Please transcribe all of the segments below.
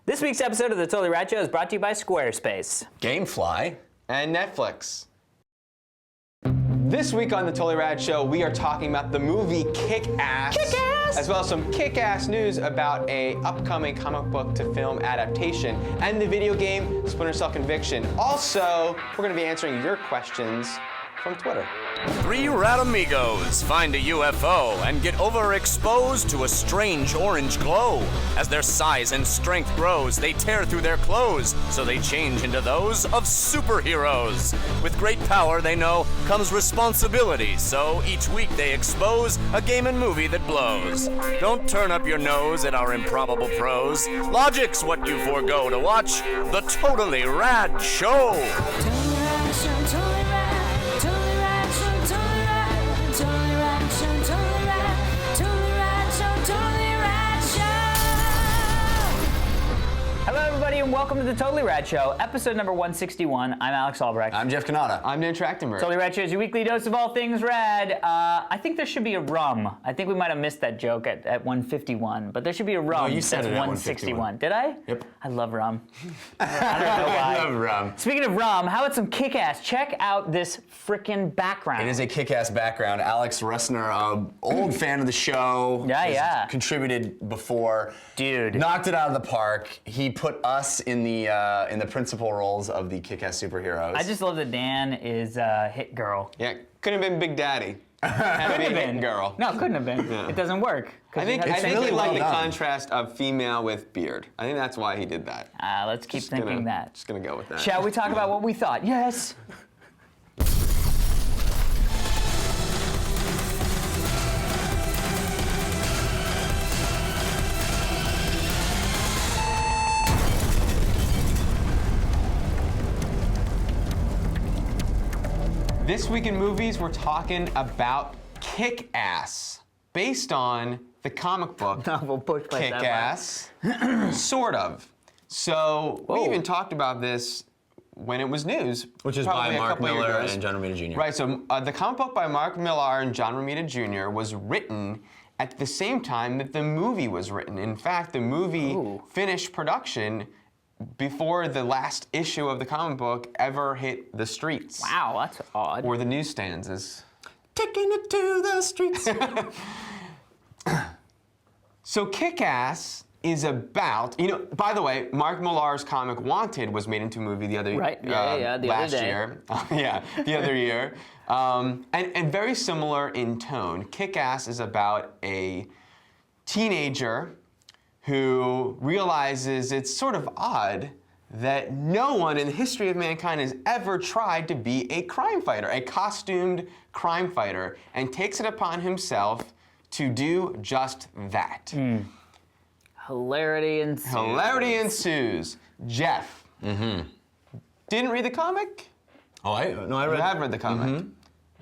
This week's episode of the Totally Rad Show is brought to you by Squarespace, Gamefly, and Netflix. This week on the Totally Rad Show, we are talking about the movie Kick-Ass, as well as some kick-ass news about a upcoming comic book to film adaptation, and the video game Splinter Cell Conviction. Also, we're going to be answering your questions from Twitter. Three rad amigos find a UFO and get overexposed to a strange orange glow. As their size and strength grows, they tear through their clothes, so they change into those of superheroes. With great power, they know, comes responsibility, so each week they expose a game and movie that blows. Don't turn up your nose at our improbable prose. Logic's what you forego to watch the Totally Rad Show. Hello, everybody, and welcome to the Totally Rad Show, episode number 161. I'm Alex Albrecht. I'm Jeff Canada. I'm Dan Trachtenberg. Totally Rad Show is your weekly dose of all things rad. I think there should be a rum. I think we might have missed that joke at 151, but there should be a rum. No, you said that's it at 161. Did I? Yep. I love rum. I don't know why. I love rum. Speaking of rum, how about some kick-ass? Check out this frickin' background. It is a kick-ass background. Alex Ressner, old fan of the show. Yeah. Contributed before. Dude. Knocked it out of the park. He put us in the principal roles of the kick-ass superheroes. I just love that Dan is hit girl. Yeah, could have been Big Daddy. Couldn't have been. Girl. No, couldn't have been. Yeah. It doesn't work. I think really he liked well the done. contrast of female with beard. I think that's why he did that. Let's keep thinking that. Just gonna go with that. Shall we talk about what we thought? Yes. This week in movies, we're talking about Kick-Ass, based on the comic book We'll push by that Kick-Ass, sort of. So we even talked about this when it was news. Which is probably by a Mark couple of years Miller ago. and John Romita Jr. Right, so the comic book by Mark Millar and John Romita Jr. was written at the same time that the movie was written. In fact, the movie finished production before the last issue of the comic book ever hit the streets. Wow, that's odd. Or the newsstands is. Taking it to the streets. So Kick-Ass is about, by the way, Mark Millar's comic Wanted was made into a movie the other Right, yeah, the last other day. year. Yeah, the other year. And very similar in tone. Kick-Ass is about a teenager who realizes it's sort of odd that no one in the history of mankind has ever tried to be a crime fighter, a costumed crime fighter, and takes it upon himself to do just that. Hilarity ensues. Hilarity ensues. Jeff, didn't read the comic? Oh, I You read. have read the comic.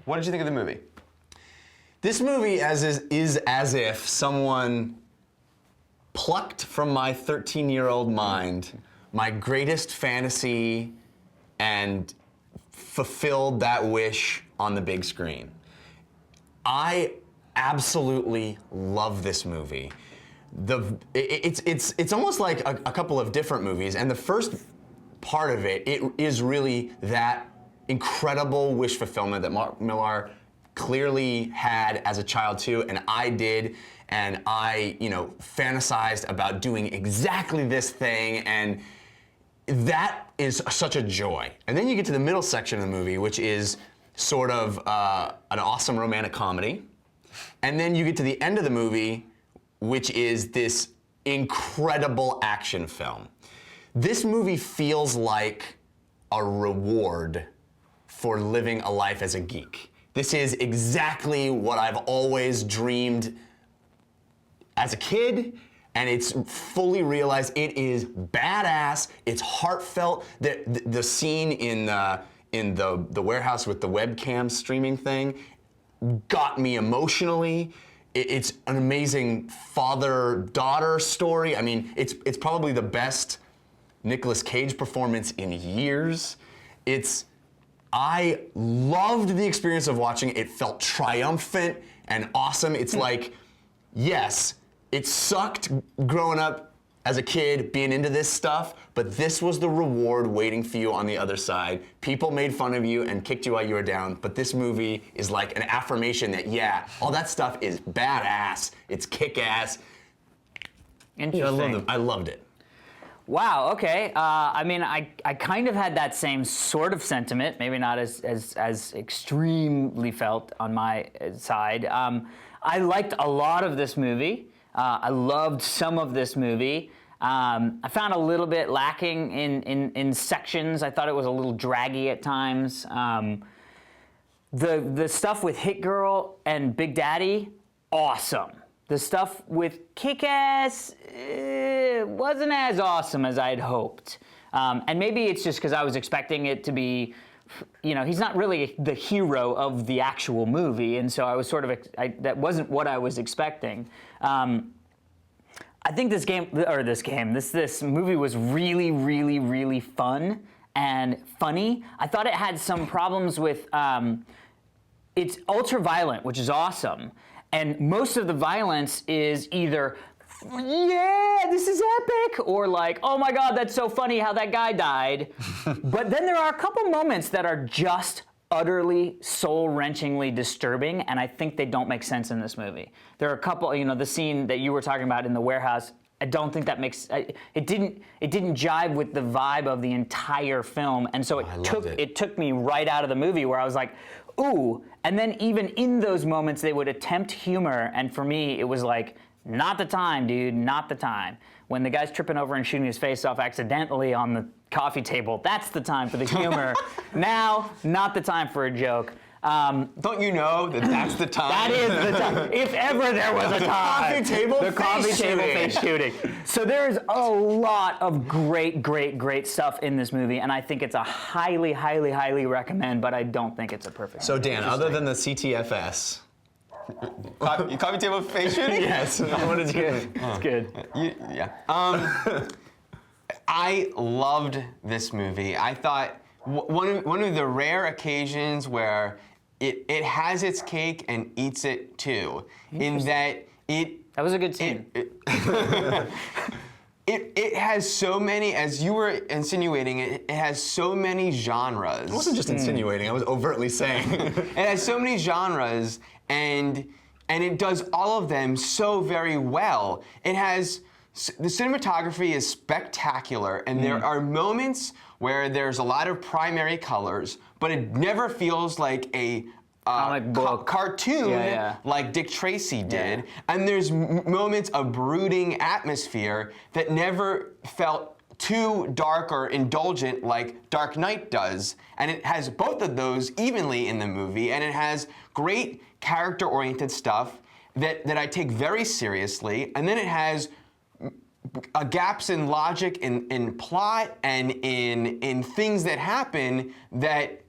What did you think of the movie? This movie is as if someone plucked from my 13-year-old mind my greatest fantasy and fulfilled that wish on the big screen. I absolutely love this movie. It's almost like a couple of different movies, and the first part of it is really that incredible wish fulfillment that Mark Millar clearly had as a child too, and I did, and I, fantasized about doing exactly this thing, and that is such a joy. And then you get to the middle section of the movie, which is sort of an awesome romantic comedy, and then you get to the end of the movie, which is this incredible action film. This movie feels like a reward for living a life as a geek. This is exactly what I've always dreamed as a kid, and it's fully realized. It is badass. It's heartfelt. The scene in the warehouse with the webcam streaming thing got me emotionally. It's an amazing father-daughter story. I mean, it's probably the best Nicolas Cage performance in years. I loved the experience of watching it. It felt triumphant and awesome. It's like yes, it sucked growing up as a kid being into this stuff, but this was the reward waiting for you on the other side. People made fun of you and kicked you while you were down, but this movie is like an affirmation that, yeah, all that stuff is badass, it's kick-ass. Interesting. I loved it. Wow. Okay. I mean, I kind of had that same sort of sentiment, maybe not as extremely felt on my side. I liked a lot of this movie. I loved some of this movie. I found a little bit lacking in sections. I thought it was a little draggy at times. The stuff with Hit Girl and Big Daddy, awesome. The stuff with Kick-Ass wasn't as awesome as I'd hoped. And maybe it's just because I was expecting it to be, he's not really the hero of the actual movie, and so I was sort of, that wasn't what I was expecting. I think this movie was really, really, really fun and funny. I thought it had some problems with, it's ultra violent, which is awesome. And most of the violence is either, yeah, this is epic, or like, oh my God, that's so funny how that guy died. But then there are a couple moments that are just utterly soul-wrenchingly disturbing, and I think they don't make sense in this movie. There are a couple, the scene that you were talking about in the warehouse, I don't think that makes, it didn't jive with the vibe of the entire film, and so it took me right out of the movie where I was like, ooh, and then even in those moments they would attempt humor, and for me it was like, not the time, dude, not the time. When the guy's tripping over and shooting his face off accidentally on the coffee table, that's the time for the humor. Now, not the time for a joke. Don't you know that that's the time? That is the time. If ever there was a time. The coffee table face shooting. So there's a lot of great, great, great stuff in this movie, and I think it's a highly, highly, highly recommend, but I don't think it's a perfect So Dan, other than the CTFS, coffee table face shooting? yes. What did you? It's good. Yeah. I loved this movie. I thought one of the rare occasions where it has its cake and eats it too, in that that was a good scene. It has so many, as you were insinuating, it has so many genres. I wasn't just insinuating, I was overtly saying. It has so many genres, and it does all of them so very well. It has, the cinematography is spectacular, and there are moments where there's a lot of primary colors, but it never feels like a comic book cartoon like Dick Tracy did. And there's moments of brooding atmosphere that never felt too dark or indulgent like Dark Knight does. And it has both of those evenly in the movie, and it has great character-oriented stuff that I take very seriously, and then it has gaps in logic, in plot, and in things that happen that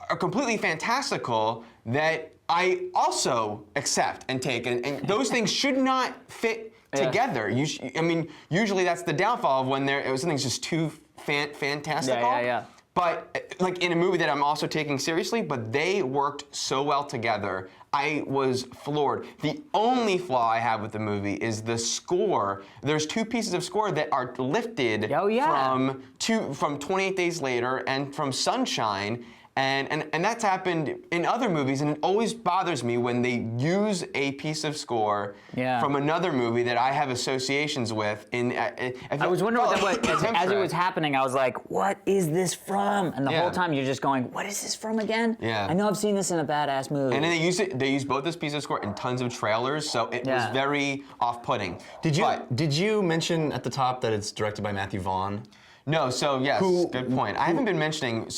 are completely fantastical that I also accept and take, and those things should not fit together. I mean, usually that's the downfall of when something's just too fantastical. But like in a movie that I'm also taking seriously, but they worked so well together. I was floored. The only flaw I have with the movie is the score. There's two pieces of score that are lifted from 28 Days Later and from Sunshine. And that's happened in other movies, and it always bothers me when they use a piece of score from another movie that I have associations with. I was wondering what that was. As it was happening, I was like, what is this from? And the whole time you're just going, what is this from again? Yeah. I know I've seen this in a badass movie. And then they use both this piece of score in tons of trailers, so it was very off-putting. Did you mention at the top that it's directed by Matthew Vaughn? No, so yes, good point. I haven't been mentioning,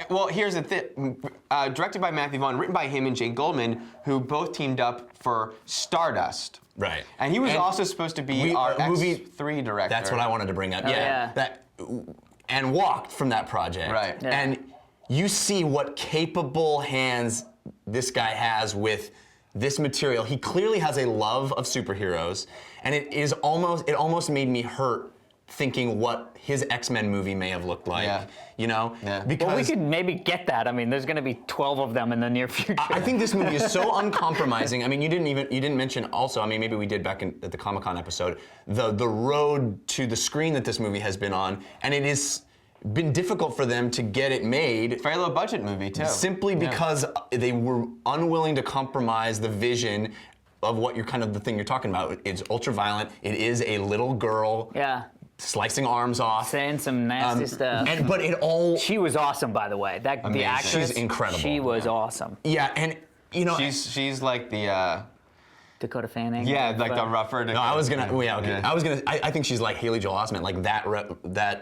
well, here's the thing. Directed by Matthew Vaughn, written by him and Jay Goldman, who both teamed up for Stardust. Right. And he was also supposed to be our X3 director. That's what I wanted to bring up. And walked from that project. Right. Yeah. And you see what capable hands this guy has with this material. He clearly has a love of superheroes, and it almost made me hurt thinking what his X-Men movie may have looked like. Yeah. You know? Yeah. Because Well, we could maybe get that. I mean, there's going to be 12 of them in the near future. I think this movie is so uncompromising. I mean, you didn't mention also. I mean, maybe we did back at the Comic-Con episode the road to the screen that this movie has been on, and it has been difficult for them to get it made. Very low budget movie too. Simply because they were unwilling to compromise the vision of what you're the thing you're talking about. It's ultra violent. It is a little girl. Yeah. Slicing arms off. Saying some nasty stuff. But it all. She was awesome, by the way. The Amazing. actress. She's incredible. She was awesome. Yeah, and She's like the Dakota Fanning. like the rougher. No, I was gonna. Yeah, okay. Yeah. I think she's like Haley Joel Osment, like that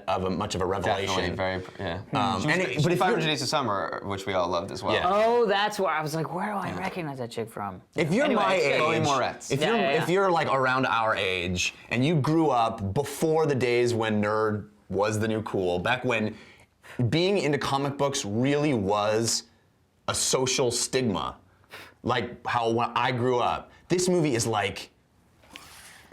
of a much of a revelation. Definitely, very But if 500 you're, Days of Summer, which we all loved as well. Yeah. Oh, that's where I was like, where do I recognize that chick from? if you're Anyway, my it's good. Chloe age, Moretz. if you're like around our age and you grew up before the days when nerd was the new cool, back when being into comic books really was a social stigma, like how when I grew up, this movie is like,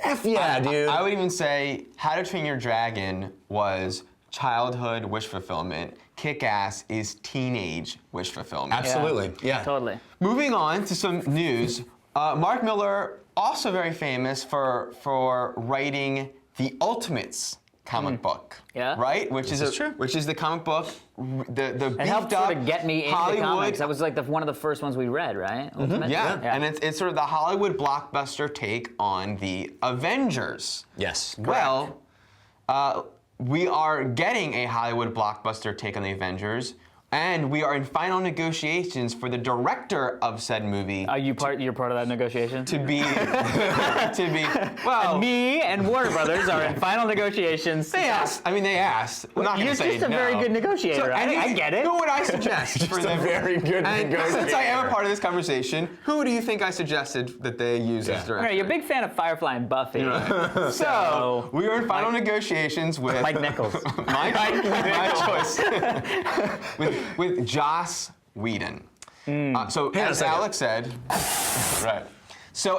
F yeah, dude. I would even say How to Train Your Dragon was childhood wish fulfillment. Kick-Ass is teenage wish fulfillment. Absolutely, yeah. Totally. Moving on to some news, Mark Millar, also very famous for writing the Ultimates comic book. Yeah. Right? Which is true. Which is the comic book, the It beefed helped up sort of get me into Hollywood. comics. That was like one of the first ones we read, right? Ultimate? Yeah. And it's sort of the Hollywood blockbuster take on the Avengers. Yes. Well, we are getting a Hollywood blockbuster take on the Avengers, and we are in final negotiations for the director of said movie Are you you're part of that negotiation? to be well. Me and Warner Brothers are in final negotiations. They asked. I mean, they asked. I'm not You're gonna say just a no. very good negotiator. I get it. Who would I suggest for Just a very good and since I am negotiator. a part of this conversation, who do you think I suggested that they use as director? Right, you're a big fan of Firefly and Buffy. So we are in final negotiations with Mike Nichols. my choice with Joss Whedon. So Hang on a as second. Alex said, right. So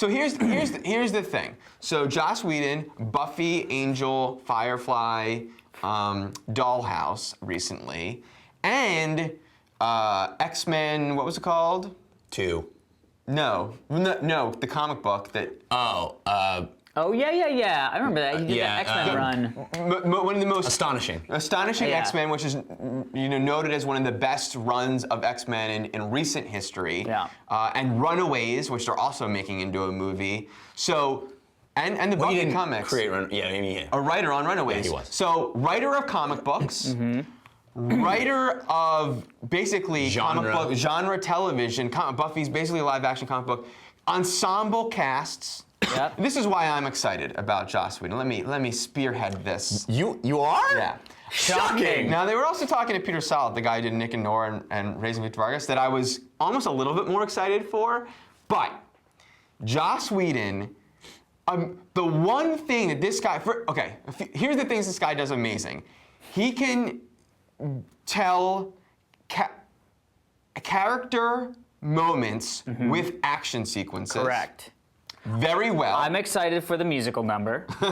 here's the thing. So Joss Whedon, Buffy, Angel, Firefly, Dollhouse recently, and X-Men. What was it called? 2. No, the comic book that. Oh, yeah. I remember that. He did Yeah, the X-Men run. One of the most Astonishing. Yeah. X-Men, which is noted as one of the best runs of X-Men in recent history. Yeah. And Runaways, which they're also making into a movie. So, and the Well, Buffy he didn't comics. create Run. Yeah, I mean, yeah. A writer on Runaways. Yeah, he was. So, writer of comic books. Writer of basically Genre. comic book genre television. Buffy's basically a live action comic book. Ensemble casts. Yep. This is why I'm excited about Joss Whedon. Let me spearhead this. You are? Yeah. Shocking. Now they were also talking to Peter Salat, the guy who did Nick and Nora and Raising Victor Vargas, that I was almost a little bit more excited for. But Joss Whedon, the one thing that this guy, here's the things this guy does amazing. He can tell character moments with action sequences. Correct. Very well. I'm excited for the musical number. He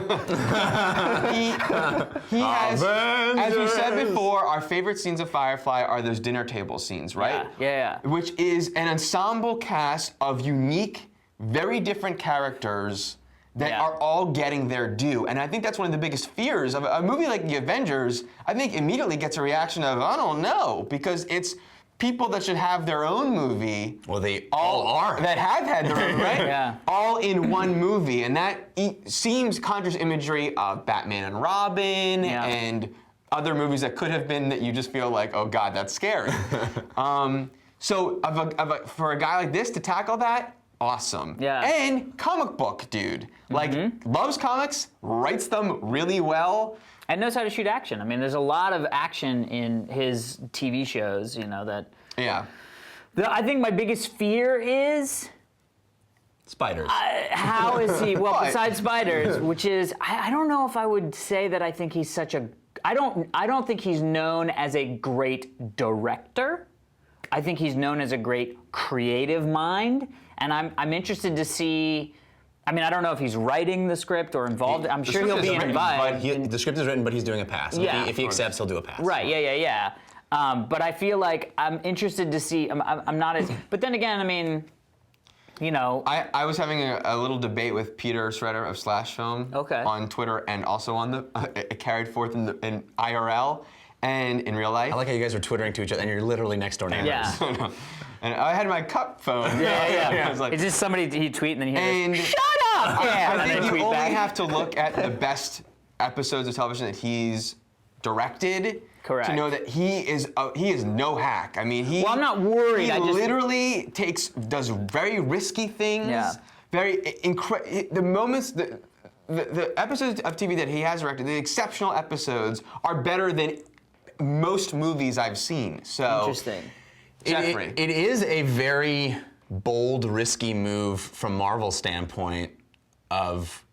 has, as we said before, our favorite scenes of Firefly are those dinner table scenes, right? Yeah. Which is an ensemble cast of unique, very different characters that are all getting their due. And I think that's one of the biggest fears of a movie like The Avengers. I think immediately gets a reaction of, I don't know, because it's people that should have their own movie. Well, they all are. That have had their own, right? Yeah. All in one movie. And that seems conjures imagery of Batman and Robin and other movies that could have been that you just feel like, oh God, that's scary. So for a guy like this to tackle that, awesome. Yeah. And comic book dude. Like, loves comics, writes them really well. And knows how to shoot action. I mean, there's a lot of action in his TV shows, that... Yeah. I think my biggest fear is... Spiders. How is he? Well, But- besides spiders, which is... I don't know if I would say that I think he's such a... I don't think he's known as a great director. I think he's known as a great creative mind. And I'm interested to see... I mean, I don't know if he's writing the script or involved. I'm sure he'll be involved. The script is written, but he's doing a pass. Yeah. If he accepts, he'll do a pass. Right, yeah. But I feel like I'm interested to see, I'm not as, but then again, I mean, you know. I was having a little debate with Peter Schroeder of Slash Film on Twitter and also on the, it carried forth in IRL and in real life. I like how you guys are twittering to each other and you're literally next door neighbors. Yeah. And I had my cup phone. Yeah. I was like, it's just somebody, he tweet and then he goes, shut up! I and think then you tweet only back. have to look at the best episodes of television that he's directed Correct. to know that he is no hack. I mean, Well, I'm not worried. He I just literally does very risky things. Yeah. The moments the episodes of TV that he has directed, the exceptional episodes, are better than most movies I've seen. So Interesting. Jeffrey. It is a very bold, risky move from Marvel's standpoint of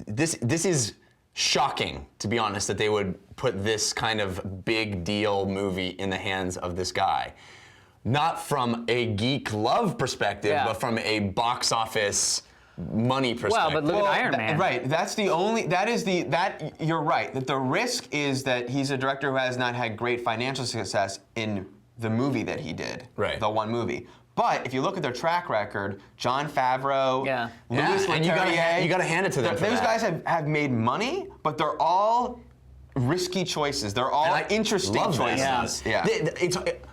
this is shocking, to be honest, that they would put this kind of big deal movie in the hands of this guy. Not from a geek love perspective, but from a box office money perspective. Well, but look at Iron Man. Right. You're right. That the risk is that he's a director who has not had great financial success in the movie that he did. Right. The one movie. But if you look at their track record, Jon Favreau, Louis and Leterrier, you gotta hand it to them. Those guys have made money, but they're all risky choices. They're all interesting choices. Yeah.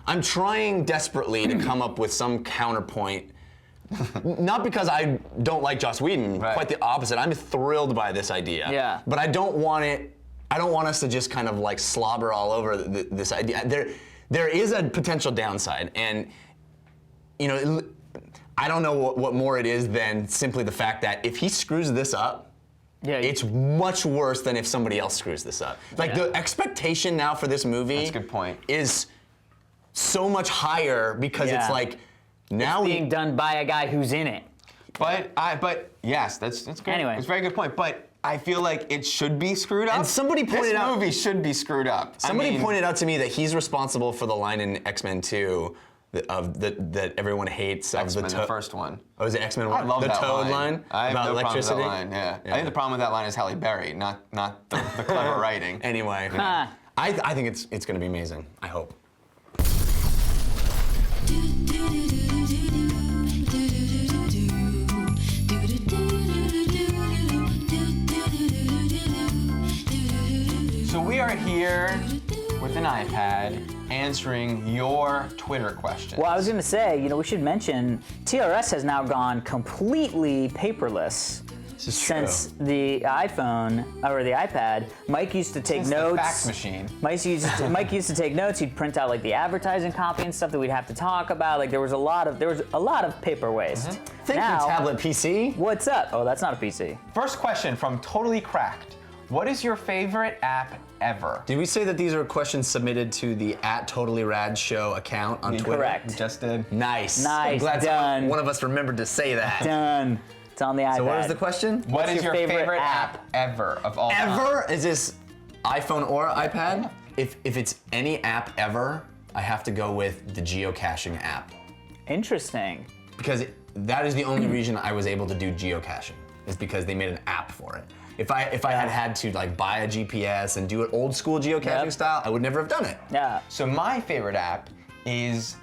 I'm trying desperately to come up with some counterpoint. Not because I don't like Joss Whedon, quite the opposite. I'm thrilled by this idea. Yeah. But I don't want us to just kind of like slobber all over this idea. There is a potential downside, and you know, I don't know what more it is than simply the fact that if he screws this up, it's much worse than if somebody else screws this up. Like the expectation now for this movie That's a good point. is so much higher because it's like now it's being done by a guy who's in it. But yes, that's good. Anyway. It's a very good point. But I feel like it should be screwed up. And somebody pointed out this movie should be screwed up. Somebody pointed out to me that he's responsible for the line in X-Men 2 that everyone hates. X-Men, the first one. Oh, is it X-Men 1? I love the that Toad line I have about no electricity. problem with that line. Yeah. I think the problem with that line is Halle Berry, not the clever writing. Anyway, I think it's going to be amazing. I hope. So we are here with an iPad answering your Twitter questions. Well, I was going to say, you know, we should mention TRS has now gone completely paperless since the iPhone or the iPad. Mike used to take Since notes. the fax machine. Mike used to take notes. He'd print out like the advertising copy and stuff that we'd have to talk about. Like there was a lot of paper waste. Thank you, tablet PC. What's up? Oh, that's not a PC. First question from Totally Cracked. What is your favorite app ever? Did we say that these are questions submitted to the @TotallyRadShow account on Twitter? Correct. We just did. Nice. Nice, I'm glad done. one of us remembered to say that. Done. It's on the iPad. So what is the question? What is your your favorite favorite app? app ever of all time? Ever? Is this iPhone or iPad? If it's any app ever, I have to go with the geocaching app. Interesting. Because that is the only reason I was able to do geocaching, is because they made an app for it. If I had to like buy a GPS and do it old school geocaching style, I would never have done it. Yeah. So my favorite app is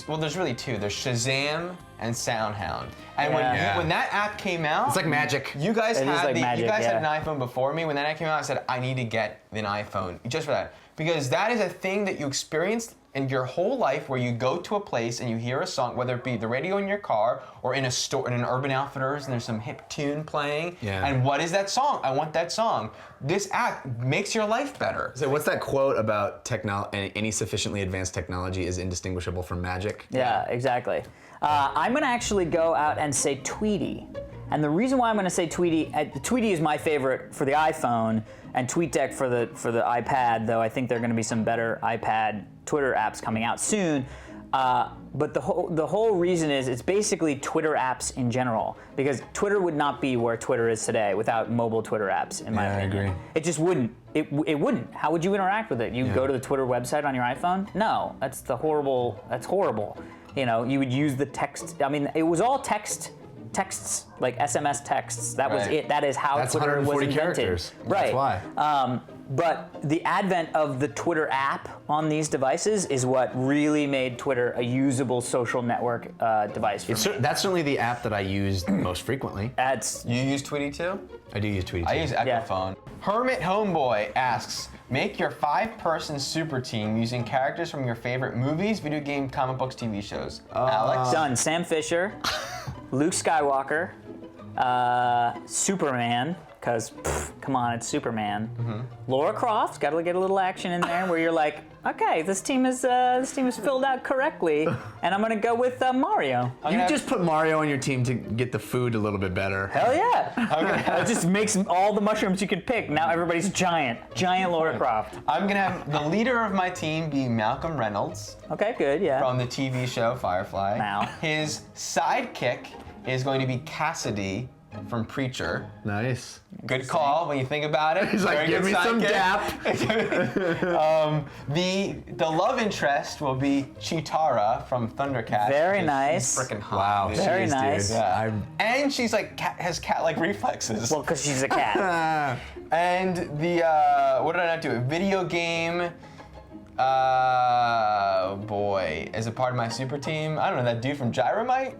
well, there's really two. There's Shazam and SoundHound. And when that app came out, It's like magic. You guys It is had like magic, you guys had yeah. an iPhone before me. When that app came out, I said I need to get an iPhone just for that, because that is a thing that you experienced in your whole life, where you go to a place and you hear a song, whether it be the radio in your car or in a store, in an Urban Outfitters, and there's some hip tune playing. Yeah. And what is that song? I want that song. This app makes your life better. So what's that quote about any sufficiently advanced technology is indistinguishable from magic? Yeah, exactly. I'm going to actually go out and say Tweety. And the reason why I'm going to say Tweety, Tweety is my favorite for the iPhone, and TweetDeck for the iPad, though I think there are going to be some better iPad Twitter apps coming out soon. But the whole reason is it's basically Twitter apps in general, because Twitter would not be where Twitter is today without mobile Twitter apps, in my opinion. I agree. It just wouldn't. It wouldn't. How would you interact with it? You go to the Twitter website on your iPhone? No, that's horrible. You know, you would use the text. I mean, it was all text texts, like SMS texts. That was Right. it. That is how That's Twitter was 140 invented. characters. Right. That's why. But the advent of the Twitter app on these devices is what really made Twitter a usable social network device for me. That's certainly the app that I use most frequently. That's You use Tweety too? I do use Tweety. I use Echo Yeah. Phone. Hermit Homeboy asks, make your 5-person super team using characters from your favorite movies, video game, comic books, TV shows. Alex? done. Sam Fisher, Luke Skywalker, Superman, because come on, it's Superman. Laura Croft, got to get a little action in there where you're like, okay, this team is filled out correctly, and I'm gonna go with Mario. You just put Mario on your team to get the food a little bit better. Hell yeah! It just makes all the mushrooms you could pick. Now everybody's giant Laura Croft. I'm gonna have the leader of my team be Malcolm Reynolds Okay, good, yeah. from the TV show Firefly. Mal. His sidekick is going to be Cassidy from Preacher. Nice. Good call when you think about it. He's like, Very give good me some sidekick." gap. The love interest will be Chitara from Thundercats. Very because nice. She's freaking hot. Wow. dude. Very Jeez, nice. Dude. Yeah. I'm- And she's like has cat-like reflexes. Well, because she's a cat. And the what did I not do? Video game. Boy, as a part of my super team, I don't know that dude from Gyromite.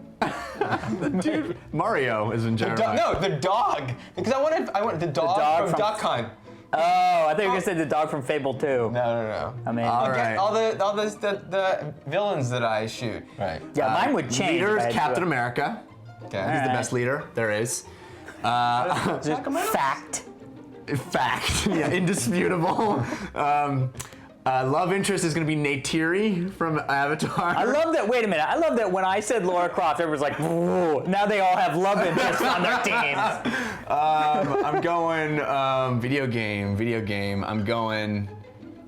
Dude, Mario is in general. No, the dog. Because I wanted the dog, dog from from- Duck Hunt. Oh, I thought you were gonna say the dog from Fable 2. No. I mean, All Again, right. all the villains that I shoot. Right. yeah, mine would change. Leader if I is had to Captain do it. America. Okay. He's the Alright. best leader there is. Just fact. Fact. Yeah, indisputable. Love interest is going to be Neytiri from Avatar. I love that. Wait a minute. I love that when I said Laura Croft, everyone's like, "Whoa." Now they all have love interests on their teams. I'm going video game. I'm going.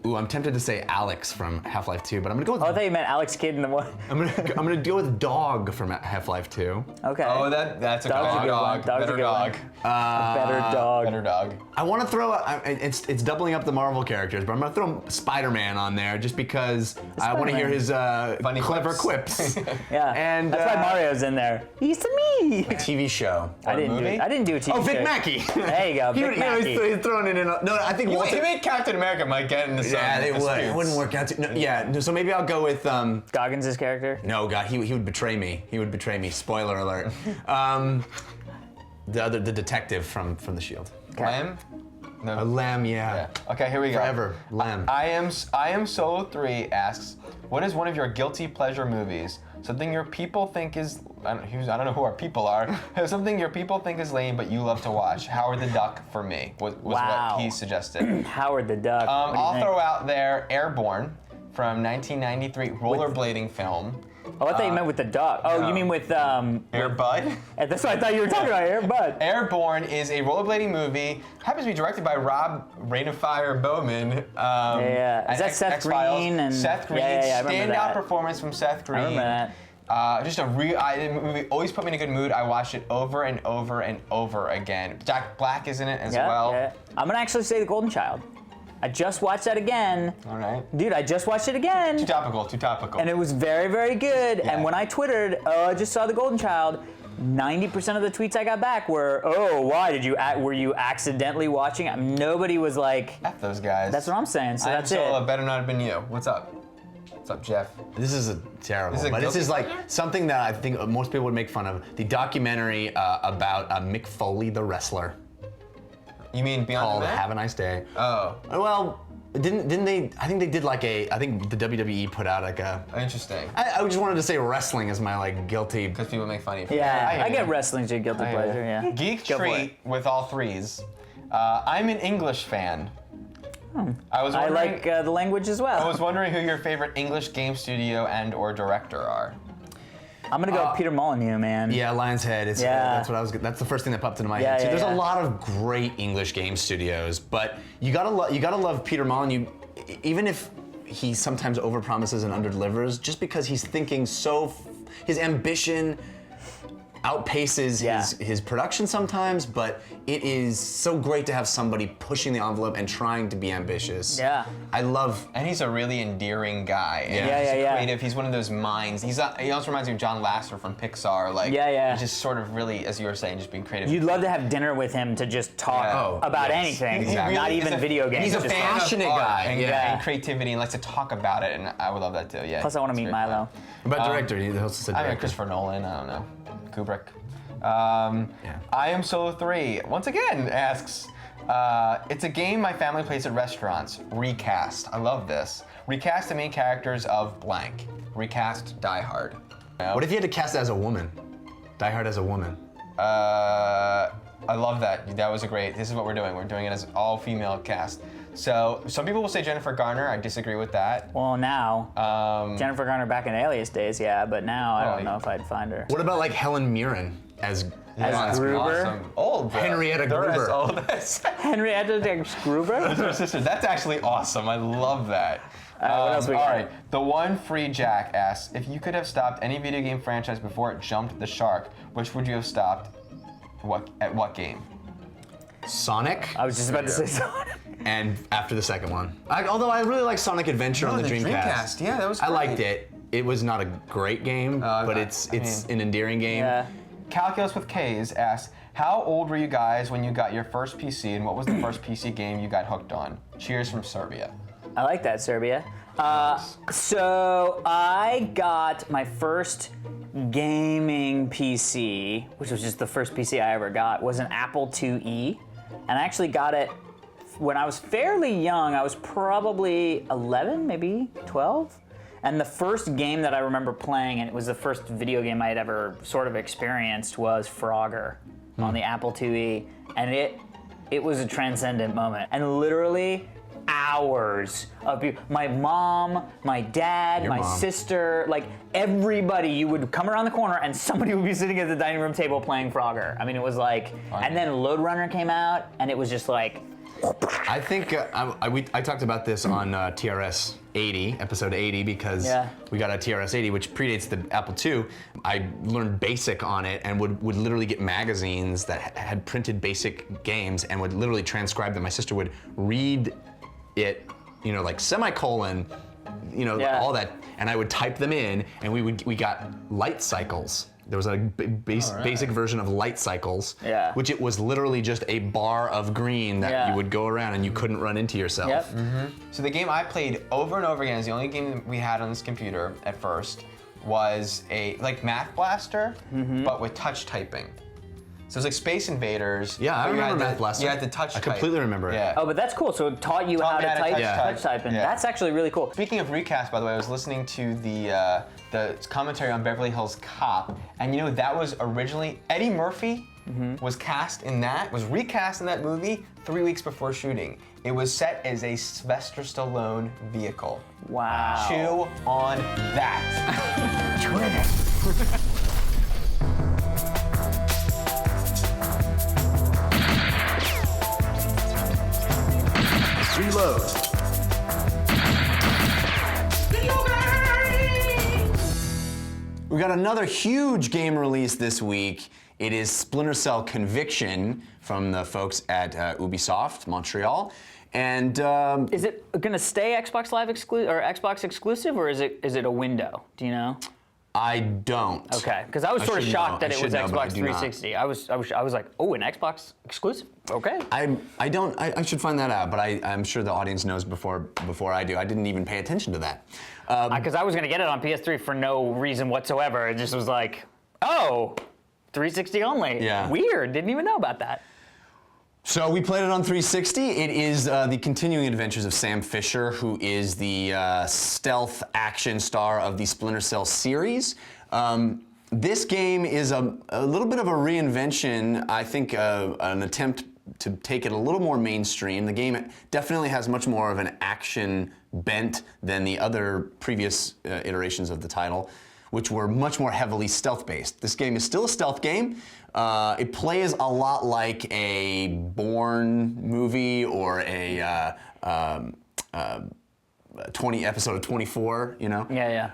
Ooh, I'm tempted to say Alex from Half-Life 2, but I'm gonna go with. Oh, I thought you meant Alex Kidd in the one. I'm gonna go with Dog from Half-Life 2. Okay. Oh, that's a Dog's a good good one. dog. Dog's a Better good dog. Better dog. Better dog. I want to throw. It's doubling up the Marvel characters, but I'm gonna throw Spider-Man on there just because I want to hear his Funny clever quips. Yeah. And that's why Mario's in there. He's to me. TV show. I didn't do movie? it. I didn't do a TV Oh, Vic show. Mackey. There you go, He- Vic you know, Mackey. he's throwing it in. No, I think once He made Captain America might get in the sun. yeah, they would. It wouldn't work out. No, yeah, so maybe I'll go with. Goggins' character. No, God, he would betray me. He would betray me. Spoiler alert. The detective from The Shield. Lem? No. A lamb, yeah. Yeah. Okay, here we go. Forever, lamb. I am Solo 3 asks, what is one of your guilty pleasure movies? Something your people think is I don't know who our people are. Something your people think is lame, but you love to watch. Howard the Duck for me was Wow. what he suggested. Howard the Duck. What do you I'll think? throw out there Airborne from 1993 rollerblading film. Oh, I thought you meant with the dog. Oh, no. you mean with Air Bud. That's what I thought you were talking about, Air Bud. Airborne is a rollerblading movie. Happens to be directed by Rob Rain of Fire Bowman. Yeah. Is that Seth X-Files. Green and- Seth Green? Yeah, I remember Standout that. performance from Seth Green. I remember that. Just a the movie always put me in a good mood. I watched it over and over and over again. Jack Black is in it as Yeah, well. yeah. I'm gonna actually say The Golden Child. I just watched that again. All right. Dude, I just watched it again. Too topical. And it was very, very good. Yeah. And when I twittered, oh, I just saw The Golden Child, 90% of the tweets I got back were, oh, why did you? Were you accidentally watching it? Nobody was like, F those guys. that's what I'm saying. So that's Solo it. better not have been you. What's up? What's up, Jeff? This is terrible, This is a but this guilty is like pleasure? something that I think most people would make fun of. The documentary about Mick Foley, the wrestler, You mean Beyond called the Mat? "Have a Nice Day." Oh, Well, didn't they? I think they did like a. I think the WWE put out like a. interesting. I just wanted to say wrestling is my like guilty. Because people make fun of you. Yeah, hear I you. get wrestling's a guilty I hear pleasure, you. yeah. Geek Go for treat with all threes. I'm an English fan. I was I wondering. like the language as I well. was wondering who your favorite English game studio and/or director are. I'm gonna go with Peter Molyneux, man. Yeah, Lion's Head. It's, Yeah. That's what I was. That's the first thing that popped into my Yeah, head too. yeah, There's yeah. a lot of great English game studios, but you gotta love Peter Molyneux, even if he sometimes overpromises and underdelivers. Just because he's thinking his ambition. outpaces Yeah. his production sometimes, but it is so great to have somebody pushing the envelope and trying to be ambitious. Yeah. I love. And he's a really endearing guy. And Yeah. he's Yeah. creative. He's one of those minds. He also reminds me of John Lasseter from Pixar. Like, Yeah. He's just sort of really, as you were saying, just being creative. You'd love to have dinner with him to just talk Yeah. Oh, about yes. anything, He not really even is a- video games. he's a just fan talk. passionate art guy, and, yeah. and creativity, and likes to talk about it, and I would love that too. Yeah. Plus, I want to meet It's very Milo. fun. About director, he also said I mean, director. Christopher Nolan. I don't know, Kubrick. Yeah. I Am Solo 3 once again asks. It's a game my family plays at restaurants. Recast. I love this. Recast the main characters of blank. Recast Die Hard. What if you had to cast it as a woman? Die Hard as a woman. I love that. That was a great. This is what we're doing. We're doing it as all female cast. So some people will say Jennifer Garner. I disagree with that. Well, now Jennifer Garner back in Alias days, yeah, but now I don't Oh, know if I'd find her. What about like Helen Mirren as As Gruber? Awesome. Old. Bro. Henrietta They're as Gruber. old as Henrietta Gruber? her sister. That's actually awesome. I love that. What else we got? All right. The one free Jack asks, if you could have stopped any video game franchise before it jumped the shark, which would you have stopped? At what game? Sonic? I was just about to say Sonic. And after the second one. Although I really like Sonic Adventure on the Dreamcast. Yeah, that was I great. liked it. It was not a great game, but it's an endearing game. Yeah. Calculus with K's asks, how old were you guys when you got your first PC, and what was the first PC game you got hooked on? Cheers from Serbia. I like that, Serbia. So I got my first gaming PC, which was just the first PC I ever got, was an Apple IIe. And I actually got it when I was fairly young. I was probably 11, maybe 12. And the first game that I remember playing, and it was the first video game I had ever sort of experienced, was Frogger on the Apple IIe. And it was a transcendent moment. And literally hours of people, my mom, my dad, Your my mom. sister, like everybody, you would come around the corner and somebody would be sitting at the dining room table playing Frogger. I mean, it was like, and then Lode Runner came out, and it was just like, I think I talked about this on TRS 80, episode 80, because Yeah. we got a TRS 80, which predates the Apple II. I learned BASIC on it and would literally get magazines that had printed BASIC games and would literally transcribe them. My sister would read it, like semicolon, Yeah. all that, and I would type them in, and we got light cycles. There was a basic version of light cycles, Yeah. which it was literally just a bar of green that Yeah. you would go around and you couldn't run into yourself. yep. So the game I played over and over again, is the only game that we had on this computer at first, was like Math Blaster, but with touch typing. So it was like Space Invaders. Yeah, I but you remember had to- Math Blaster. You had to touch I type. completely remember it. Yeah. Oh, but that's cool. So it taught you how to type, Yeah. touch type, and Yeah. that's actually really cool. Speaking of recast, by the way, I was listening to the commentary on Beverly Hills Cop, and that was originally Eddie Murphy was recast in that movie 3 weeks before shooting. It was set as a Sylvester Stallone vehicle. Wow. Chew on that. Reload. We got another huge game release this week. It is Splinter Cell Conviction from the folks at Ubisoft Montreal. And Is it going to stay Xbox Live exclusive or Xbox exclusive, or is it a window? Do you know? I don't. Okay, because I was sort of should shocked know. that I it was should know, but I Xbox do not. 360. I was like, oh, an Xbox exclusive? Okay. I don't. I should find that out, but I'm sure the audience knows before I do. I didn't even pay attention to that. Because I was going to get it on PS3 for no reason whatsoever. It just was like, oh, 360 only. Yeah. Weird. Didn't even know about that. So we played it on 360. It is the continuing adventures of Sam Fisher, who is the stealth action star of the Splinter Cell series. This game is a little bit of a reinvention, I think, an attempt to take it a little more mainstream. The game definitely has much more of an action bent than the other previous iterations of the title, which were much more heavily stealth-based. This game is still a stealth game. It plays a lot like a Bourne movie or a 20 episode of 24, Yeah.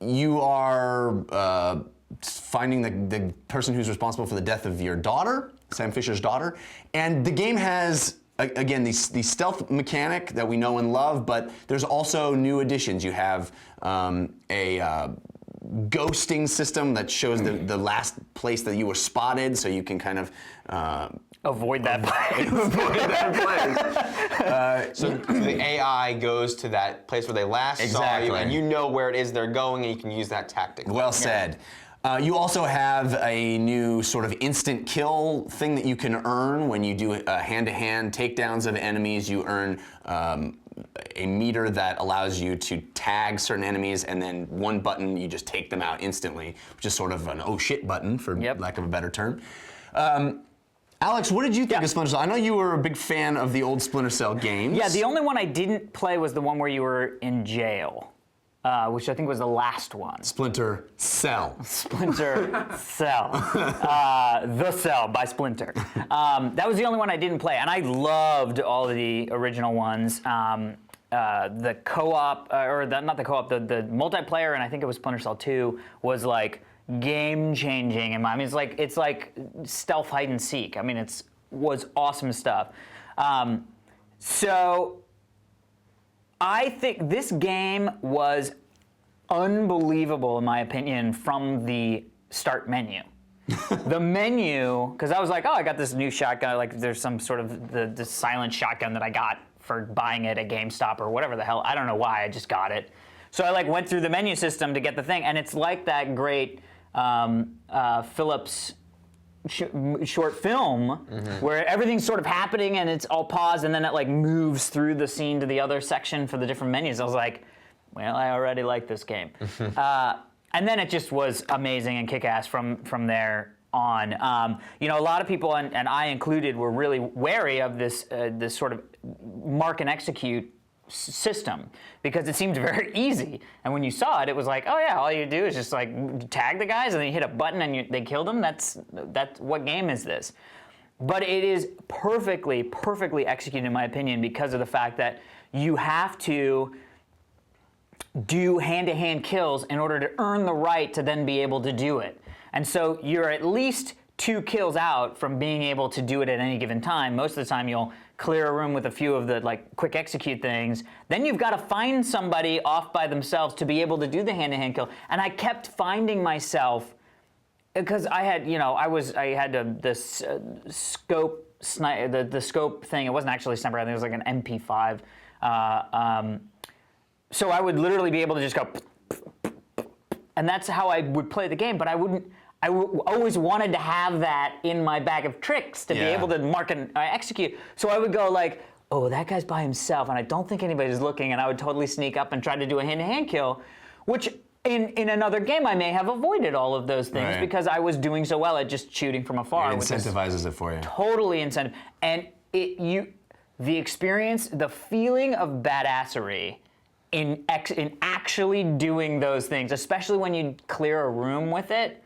you are finding the person who's responsible for the death of your daughter, Sam Fisher's daughter. And the game has, again, the stealth mechanic that we know and love, but there's also new additions. You have a ghosting system that shows the last place that you were spotted, so you can kind of avoid that place. So the AI goes to that place where they last saw you, Exactly. and you know where it is they're going, and you can use that tactic. Well said. You also have a new sort of instant kill thing that you can earn when you do hand-to-hand takedowns of enemies. You earn a meter that allows you to tag certain enemies, and then one button, you just take them out instantly, which is sort of an oh shit button, for lack of a better term. Alex, what did you think of Splinter Cell? I know you were a big fan of the old Splinter Cell games. Yeah, the only one I didn't play was the one where you were in jail, which I think was the last one. Splinter Cell. Splinter Cell. The Cell by Splinter. That was the only one I didn't play, and I loved all of the original ones. The co-op, not the co-op, the multiplayer, and I think it was Splinter Cell 2, was like game-changing. I mean, it's like stealth hide and seek. I mean, was awesome stuff. So I think this game was unbelievable, in my opinion, from the start menu. The menu, because I was like, oh, I got this new shotgun. Like, there's some sort of the silent shotgun that I got for buying it at GameStop or whatever the hell. I don't know why. I just got it. So I like went through the menu system to get the thing, and it's like that great Phillips short film where everything's sort of happening and it's all paused, and then it like moves through the scene to the other section for the different menus. I was like, well, I already like this game. And then it just was amazing and kick-ass from there on. You know, a lot of people, and I included, were really wary of this sort of mark and execute system because it seemed very easy. And when you saw it, it was like, oh yeah, all you do is just like tag the guys and then you hit a button and they killed them. That's what game is this? But it is perfectly executed, in my opinion, because of the fact that you have to do hand-to-hand kills in order to earn the right to then be able to do it. And so you're at least 2 kills out from being able to do it at any given time. Most of the time you'll clear a room with a few of the like quick execute things. Then you've got to find somebody off by themselves to be able to do the hand-to-hand kill. And I kept finding myself, because I had, you know, I had this scope the scope thing. It wasn't actually a sniper. I think it was like an MP5. So I would literally be able to just go, and that's how I would play the game. But I always wanted to have that in my bag of tricks to be able to mark and execute. So I would go like, oh, that guy's by himself, and I don't think anybody's looking, and I would totally sneak up and try to do a hand-to-hand kill, which in another game I may have avoided all of those things because I was doing so well at just shooting from afar. It incentivizes it for you. Totally incentive. And the experience, the feeling of badassery in actually doing those things, especially when you clear a room with it.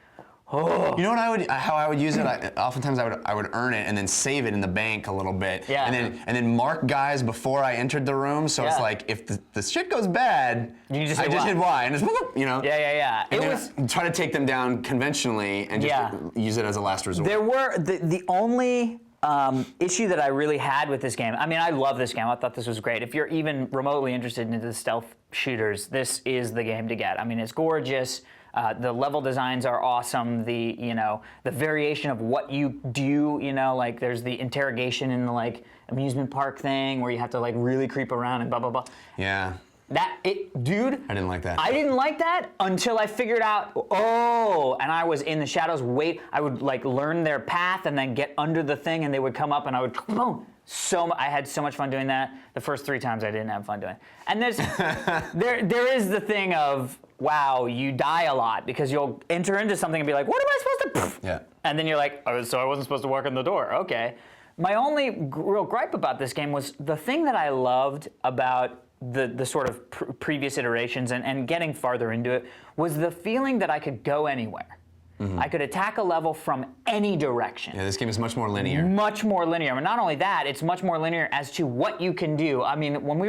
Oh. You know what how I would use it? Oftentimes I would earn it and then save it in the bank a little bit. Yeah. And then mark guys before I entered the room. So it's like if the shit goes bad, you just hit Y and just you know. Yeah. And try to take them down conventionally and just use it as a last resort. There were the only issue that I really had with this game. I mean, I love this game. I thought this was great. If you're even remotely interested in the stealth shooters, this is the game to get. I mean, it's gorgeous. The level designs are awesome. The variation of what you do, like there's the interrogation in the like amusement park thing where you have to like really creep around and blah blah blah. Yeah. Dude. I didn't like that. I didn't like that until I figured out, and I was in the shadows, I would like learn their path and then get under the thing and they would come up and I would, boom. I had so much fun doing that. The first 3 times I didn't have fun doing it. And there is the thing of, wow, you die a lot because you'll enter into something and be like, what am I supposed to? Yeah. And then you're like, oh, so I wasn't supposed to walk in the door. Okay. My only real gripe about this game was the thing that I loved about the sort of previous iterations and getting farther into it was the feeling that I could go anywhere. I could attack a level from any direction. Yeah, this game is much more linear. Much more linear. And not only that, it's much more linear as to what you can do. I mean, when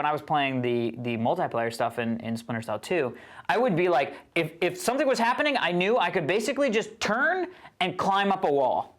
I was playing the multiplayer stuff in Splinter Cell 2, I would be like, if something was happening, I knew I could basically just turn and climb up a wall.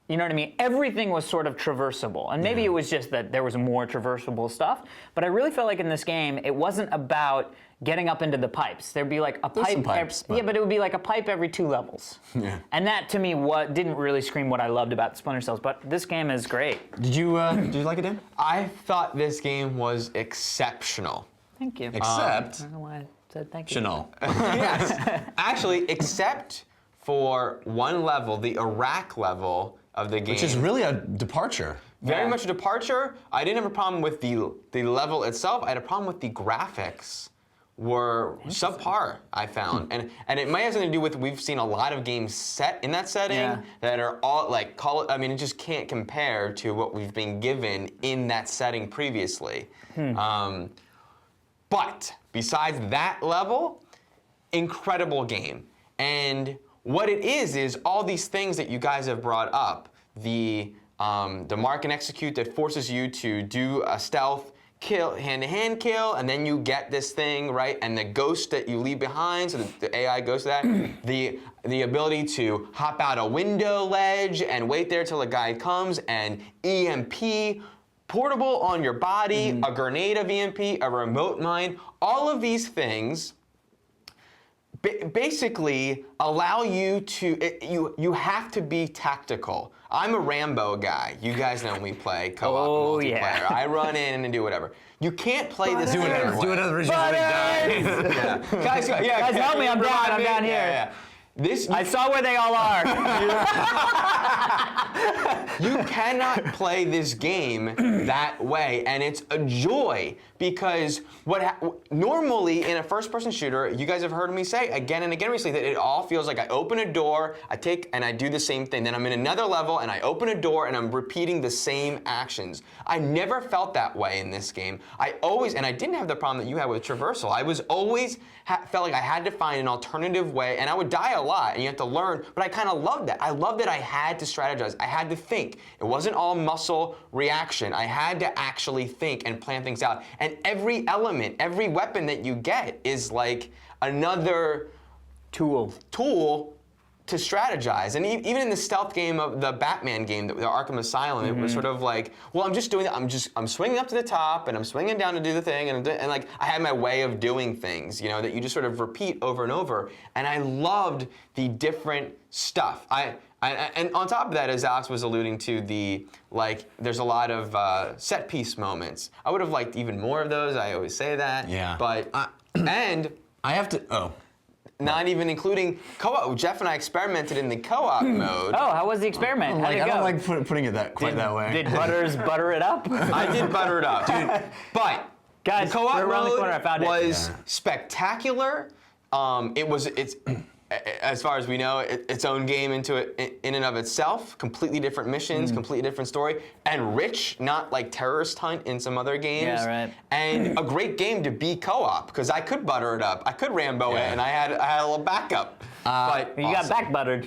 You know what I mean? Everything was sort of traversable. And maybe it was just that there was more traversable stuff, but I really felt like in this game, it wasn't about getting up into the pipes. There'd be like a There's pipe. some pipes, yeah, but it would be like a pipe every 2 levels. Yeah. And that to me didn't really scream what I loved about Splinter Cells, but this game is great. Did you like it, Dan? I thought this game was exceptional. Thank you. Except I don't know why I said thank you. Chanel. Yes. Actually, except for one level, the Iraq level of the game. Which is really a departure. Very much a departure. I didn't have a problem with the level itself. I had a problem with the graphics were subpar, I found. And it might have something to do with we've seen a lot of games set in that setting that are all like, it just can't compare to what we've been given in that setting previously. But besides that level, incredible game. And what it is all these things that you guys have brought up. The mark and execute that forces you to do a stealth kill, hand-to-hand kill, and then you get this thing, right? And the ghost that you leave behind, so the AI goes to that. the ability to hop out a window ledge and wait there till a guy comes, and EMP, portable on your body, a grenade of EMP, a remote mine, all of these things basically allow you to, you have to be tactical. I'm a Rambo guy. You guys know me play co-op and multiplayer. Yeah. I run in and do whatever. You can't play this Do another another. way. Do another. Yeah. Guys, Guys, help me, I'm down here. Yeah. This, I saw where they all are. you cannot play this game that way, and it's a joy because normally in a first-person shooter, you guys have heard me say again and again recently that it all feels like I open a door, I do the same thing. Then I'm in another level and I open a door and I'm repeating the same actions. I never felt that way in this game. I didn't have the problem that you had with traversal. I was always felt like I had to find an alternative way, and I would die a lot, and you have to learn, but I kind of loved that. I loved that I had to strategize. I had to think. It wasn't all muscle reaction. I had to actually think and plan things out. And every element, every weapon that you get is like another tool to strategize. And even in the stealth game of the Batman game, the Arkham Asylum, it was sort of like, well, I'm just doing that. I'm swinging up to the top and I'm swinging down to do the thing, and like I had my way of doing things, that you just sort of repeat over and over. And I loved the different stuff. And on top of that, as Alex was alluding to, there's a lot of set piece moments. I would have liked even more of those. I always say that. Yeah. But and I have to. not even including co-op. Jeff and I experimented in the co-op mode. Oh, how was the experiment? How'd it I go? don't like putting it quite that way. Did Butters butter it up? I did butter it up, dude. But Guys, the co-op we're around the mode corner. I found it. was spectacular. It's as far as we know, its own game in and of itself. Completely different missions, completely different story, and rich, not like Terrorist Hunt in some other games. Yeah, right. And a great game to be co-op because I could butter it up, I could Rambo it, and I had a little backup. But You got back buttered.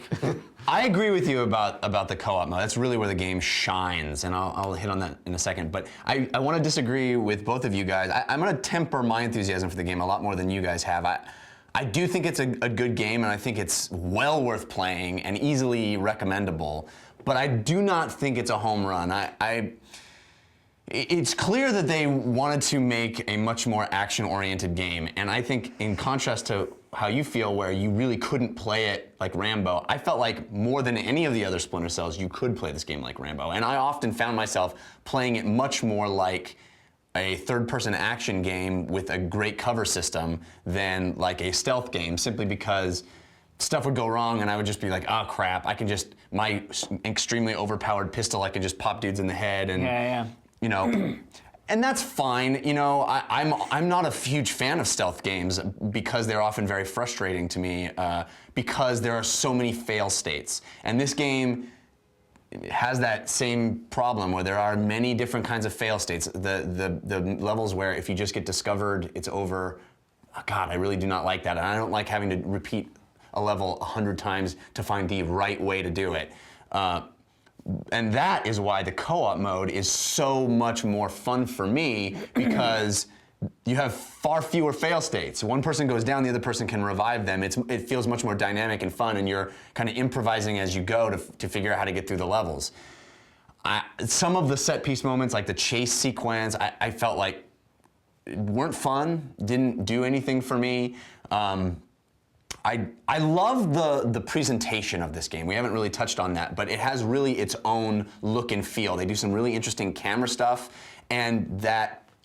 I agree with you about the co-op mode. That's really where the game shines, and I'll hit on that in a second. But I want to disagree with both of you guys. I'm going to temper my enthusiasm for the game a lot more than you guys have. I do think it's a good game, and I think it's well worth playing and easily recommendable. But I do not think it's a home run. It's clear that they wanted to make a much more action-oriented game, and I think in contrast to how you feel, where you really couldn't play it like Rambo, I felt like more than any of the other Splinter Cells, you could play this game like Rambo, and I often found myself playing it much more like a third-person action game with a great cover system than like a stealth game, simply because stuff would go wrong and I would just be like, oh crap, my extremely overpowered pistol, I can just pop dudes in the head and, and that's fine. I'm not a huge fan of stealth games because they're often very frustrating to me because there are so many fail states. And this game has that same problem where there are many different kinds of fail states. The levels where if you just get discovered, it's over. Oh God, I really do not like that. And I don't like having to repeat a level 100 times to find the right way to do it. And that is why the co-op mode is so much more fun for me, because you have far fewer fail states. One person goes down, the other person can revive them. It feels much more dynamic and fun, and you're kind of improvising as you go to figure out how to get through the levels. Some of the set piece moments, like the chase sequence, I felt like weren't fun, didn't do anything for me. I love the presentation of this game. We haven't really touched on that, but it has really its own look and feel. They do some really interesting camera stuff, and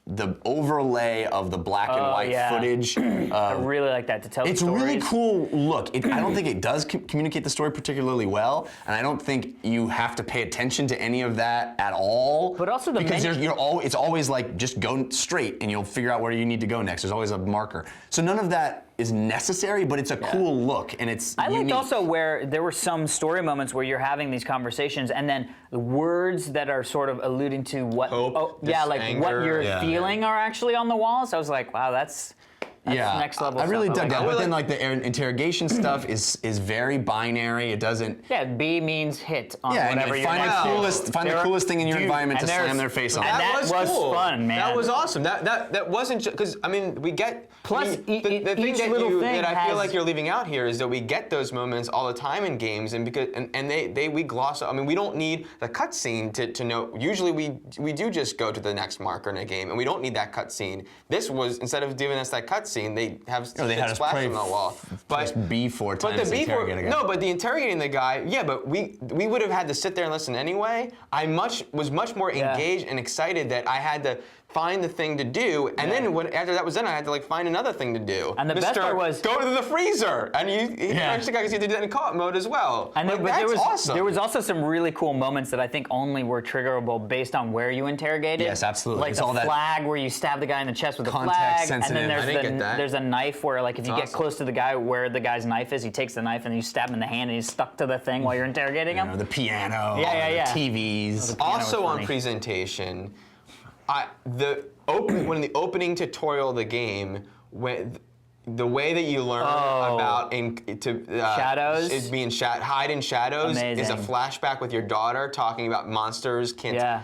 the overlay of the black and white footage. I really like that to tell It's the a stories. really cool look. I don't think it does communicate the story particularly well, and I don't think you have to pay attention to any of that at all. But also the because menu- it's always like just go straight and you'll figure out where you need to go next. There's always a marker. So none of that is necessary, but it's a cool look, and it's I liked unique. also where there were some story moments where you're having these conversations, and then the words that are sort of alluding to what, Hope, what anger. you're feeling are actually on the walls. I was like, wow, that's next level. I really stuff. dug that. Like, But then like the interrogation stuff is very binary. It doesn't. yeah, B means hit on Yeah, whatever and you're find next to. the coolest thing in your Dude, environment to and there's- slam their face on. and that was cool. fun, man. That was awesome. That wasn't just because we get. Plus, the thing each that little thing that I feel has- like you're leaving out here is that we get those moments all the time in games, and because we gloss. I mean, we don't need the cutscene to know. Usually, we do just go to the next marker in a game, and we don't need that cutscene. This was, instead of giving us that cutscene, they have they had us splash pray on the wall. Press B 4 times. But the to interrogate a guy. no, but the interrogating the guy, yeah, but we would have had to sit there and listen anyway. I was much more engaged and excited that I had to find the thing to do, and then after that was done, I had to like find another thing to do. And the best part was go to the freezer, and you actually got to see to do that in co-op mode as well. And like, but that's awesome. there was also some really cool moments that I think only were triggerable based on where you interrogated. Yes, absolutely. Like It's the all that flag where you stab the guy in the chest with a context flag, sensitive. and then I didn't get that. there's a knife where like if you get awesome. close to the guy where the guy's knife is, he takes the knife and you stab him in the hand and he's stuck to the thing while you're interrogating him. The piano, Yeah. the TVs. Also was on funny. presentation, when the opening tutorial of the game, when the way that you learn about Shadows? is being hide in shadows is a Amazing. flashback with your daughter talking about monsters. Yeah.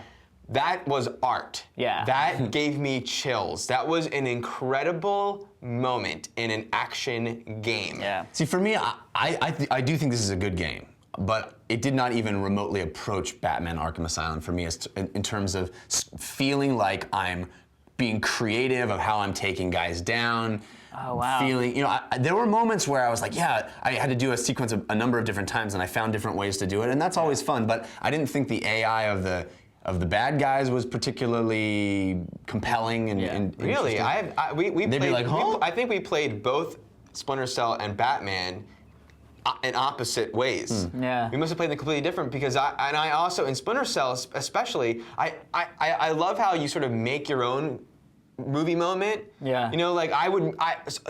That was art. Yeah. That gave me chills. That was an incredible moment in an action game. Yeah. See, for me, I do think this is a good game, but it did not even remotely approach Batman Arkham Asylum for me in terms of feeling like I'm being creative of how I'm taking guys down. Oh, wow. Feeling, there were moments where I was like, yeah, I had to do a sequence a number of different times, and I found different ways to do it, and that's always fun. But I didn't think the AI of the bad guys was particularly compelling and Really, interesting. we They'd be played, like, huh? I think we played both Splinter Cell and Batman in opposite ways. Yeah. We must have played them completely different because I also in Splinter Cell especially I love how you sort of make your own movie moment. Yeah. Like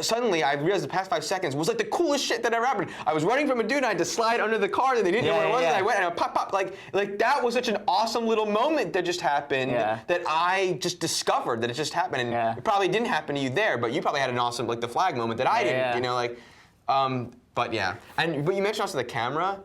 suddenly I realized the past 5 seconds was like the coolest shit that ever happened. I was running from a dude and I had to slide under the car and they didn't know where it was and I went and I pop like that was such an awesome little moment that just happened that I just discovered that it just happened and it probably didn't happen to you there, but you probably had an awesome like the flag moment that I didn't, but yeah. But you mentioned also the camera.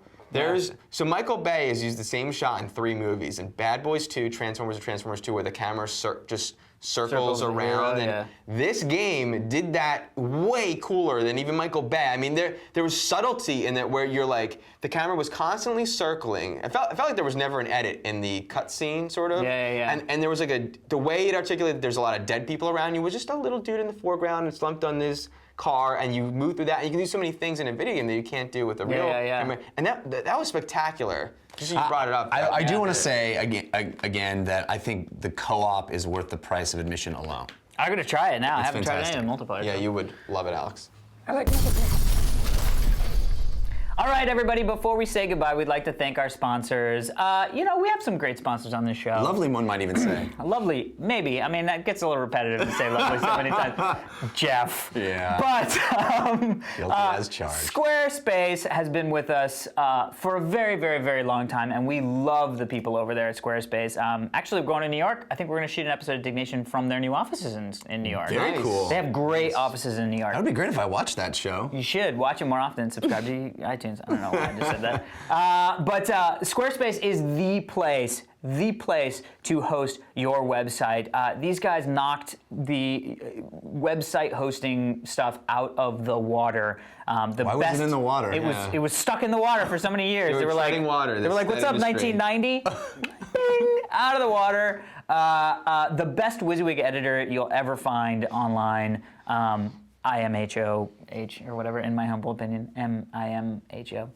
So Michael Bay has used the same shot in 3 movies, in Bad Boys 2, Transformers and Transformers 2, where the camera just circles around. the hero, And this game did that way cooler than even Michael Bay. I mean, there was subtlety in that where you're like, the camera was constantly circling. I felt like there was never an edit in the cutscene, sort of. Yeah. And there was like the way it articulated, there's a lot of dead people around you, was just a little dude in the foreground and slumped on this car, and you move through that, and you can do so many things in a video game that you can't do with a real camera. And that was spectacular. Just you brought it up. I do want to say again that I think the co-op is worth the price of admission alone. I'm gonna try it now. I It's haven't tried any of the fantastic. multiplayer. Yeah, you would love it, Alex. I like multiplayer. All right, everybody, before we say goodbye, we'd like to thank our sponsors. We have some great sponsors on this show. Lovely, one might even say. Lovely, maybe. I mean, that gets a little repetitive to say lovely so many times. Jeff. Yeah. But Guilty as charged. Squarespace has been with us for a very, very, very long time, and we love the people over there at Squarespace. Actually, we're going to New York. I think we're going to shoot an episode of Dignation from their new offices in New York. Very cool. They have great offices in New York. That would be great if I watched that show. You should watch it more often. Subscribe to iTunes. I don't know why I just said that. But Squarespace is the place to host your website. These guys knocked the website hosting stuff out of the water. Why was it in the water? It was stuck in the water for so many years. They were treading water. They were like, "What's up, 1990?" Ding, out of the water. The best WYSIWYG editor you'll ever find online. IMHOH or whatever, in my humble opinion, MIMHO.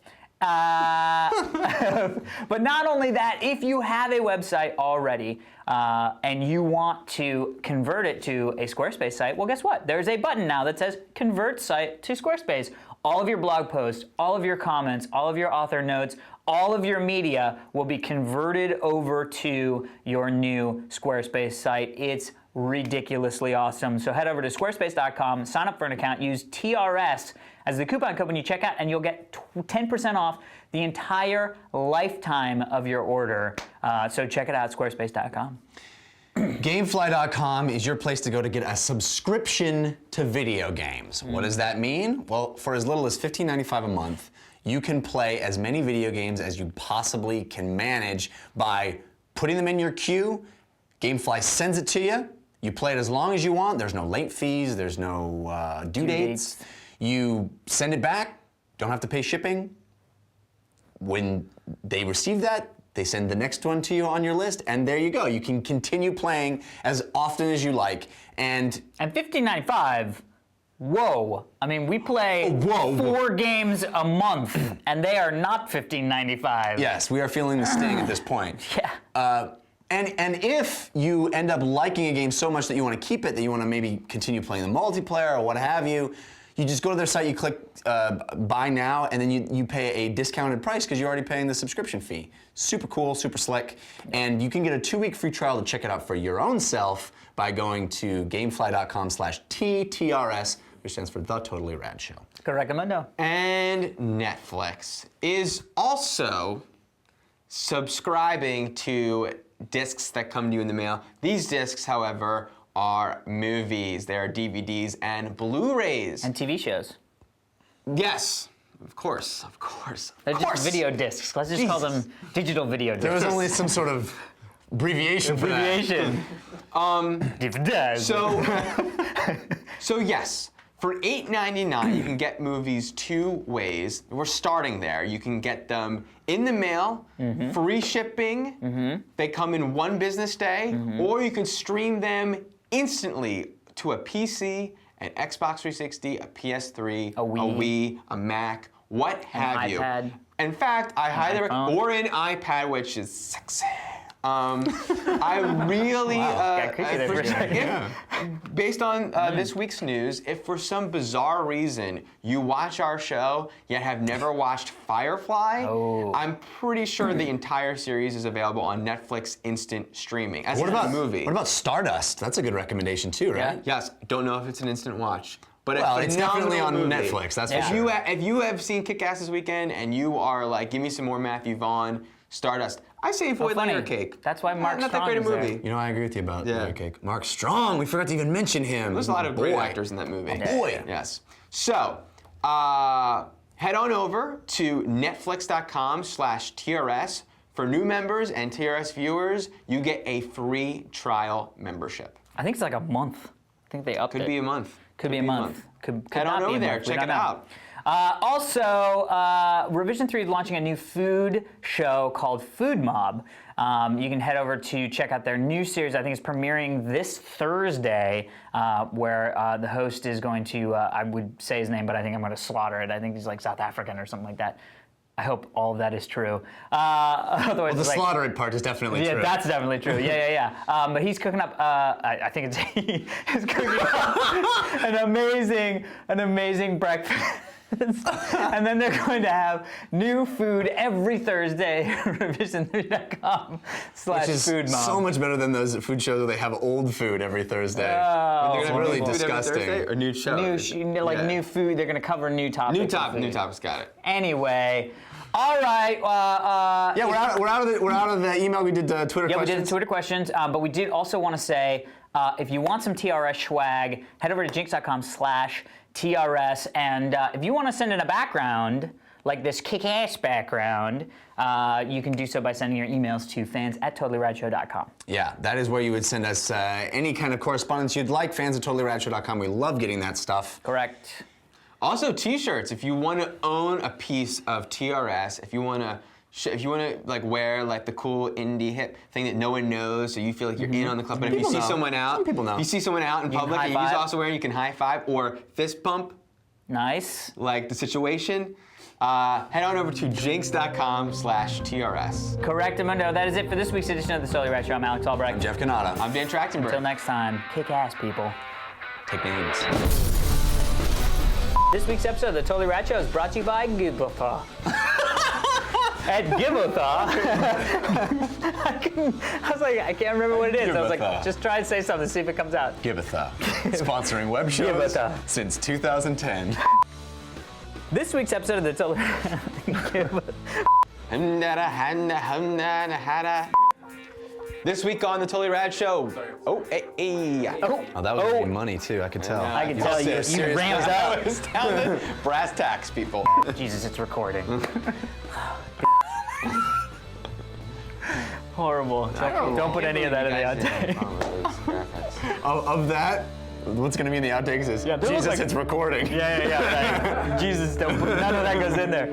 But not only that, if you have a website already and you want to convert it to a Squarespace site, well, guess what? There's a button now that says Convert Site to Squarespace. All of your blog posts, all of your comments, all of your author notes, all of your media will be converted over to your new Squarespace site. It's ridiculously awesome. So head over to squarespace.com, sign up for an account, use TRS as the coupon code when you check out, and you'll get 10% off the entire lifetime of your order. So check it out, squarespace.com. Gamefly.com is your place to go to get a subscription to video games. What does that mean? Well, for as little as $15.95 a month, you can play as many video games as you possibly can manage by putting them in your queue. Gamefly sends it to you. You play it as long as you want. There's no late fees. There's no due dates. You send it back. Don't have to pay shipping. When they receive that, they send the next one to you on your list, and there you go. You can continue playing as often as you like. And $15.95, whoa. I mean, we play 4 games a month, and they are not $15.95. yes, we are feeling the sting at this point. Yeah. And if you end up liking a game so much that you want to keep it, that you want to maybe continue playing the multiplayer or what have you, you just go to their site, you click buy now, and then you pay a discounted price because you're already paying the subscription fee. Super cool, super slick. And you can get a 2-week free trial to check it out for your own self by going to gamefly.com/TTRS, which stands for The Totally Rad Show. Correctamundo. And Netflix is also subscribing to discs that come to you in the mail. These discs, however, are movies. They are DVDs and Blu-rays. And TV shows. Yes, of course. They're just video discs. Let's just call them digital video discs. There was only some sort of abbreviation for that. Abbreviation. So yes, for $8.99 you can get movies 2 ways. We're starting there. You can get them in the mail, free shipping. They come in 1 business day, or you can stream them instantly to a PC, an Xbox 360, a PS3, A Wii. a Mac, what have you. iPad. In fact, I highly recommend, or an iPad, which is sexy. I really, got creepy there for a second. based on this week's news, if for some bizarre reason you watch our show yet have never watched Firefly, I'm pretty sure the entire series is available on Netflix instant streaming. As What a about movie? What about Stardust? That's a good recommendation too, right? Yes, don't know if it's an instant watch. But Well, a it's definitely on phenomenal movie. Netflix, that's for Yeah. sure. If you have seen Kick-Ass this weekend and you are like, give me some more Matthew Vaughn, Stardust, I say avoid funny. Layer Cake. That's why Mark Not that Strong great a is there. movie. You know, I agree with you about Yeah. Layer Cake. Mark Strong, we forgot to even mention him. There's a lot of great Boy. actors in that movie. Boy. Yes. So, head on over to netflix.com/TRS. For new members and TRS viewers, you get a free trial membership. I think it's like a month. I think they upped it. Could be a month. Could be a month. Could Head not on be over a there. month. We Check don't it know. out. Also, Revision 3 is launching a new food show called Food Mob. You can head over to check out their new series. I think it's premiering this Thursday, where the host is going to, I would say his name, but I think I'm going to slaughter it. I think he's like South African or something like that. I hope all of that is true. Otherwise, Well, the it's like, slaughter it part is definitely yeah, true. that's definitely true. Yeah. But he's cooking up. I think it's he's cooking up an amazing breakfast. And then they're going to have new food every Thursday. revision3.com/food mom. So much better than those food shows where they have old food every Thursday. Oh, It's really disgusting. Or new show. new food. They're going to cover new topics. New topics. Got it. Anyway, all right. Yeah, we're out of the email. We did Twitter Yeah, questions. we did the Twitter questions, but we did also want to say, if you want some TRS swag, head over to jinx.com/TRS, and if you want to send in a background, like this kick-ass background, you can do so by sending your emails to fans@totallyradshow.com. Yeah, that is where you would send us any kind of correspondence you'd like, fans@totallyradshow.com. We love getting that stuff. Correct. Also, T-shirts. If you want to own a piece of TRS, if you want to like wear like the cool indie hip thing that no one knows, so you feel like you're in on the club. But if you see someone out, Some people know. You see someone out in public, and he's also wearing, you can high five or fist bump, Nice. like the situation. Head on over to jinx.com/TRS. Correct, Amundo. That is it for this week's edition of the Totally Rad Show. I'm Alex Albrecht. I'm Jeff Canada. I'm Dan Trachtenberg. Until next time, kick ass, people. Take names. This week's episode of the Totally Rad Show is brought to you by Gibatha. At Gibatha. I was like, I can't remember what it is. I was like, Gibatha. just try and say something, see if it comes out. Gibatha. Sponsoring web shows Gibatha. since 2010. This week's episode of the Totally This week on the Totally Rad Show. Oh, hey. Oh, that was getting money too, I could tell. I can tell you ramped up. It's down to brass tacks, people. Jesus, it's recording. Horrible. Don't put any of that in the outtake. Of that, what's going to be in the outtakes is, Yeah, Jesus, like- it's recording. Yeah. Right. Jesus, don't put, none of that goes in there.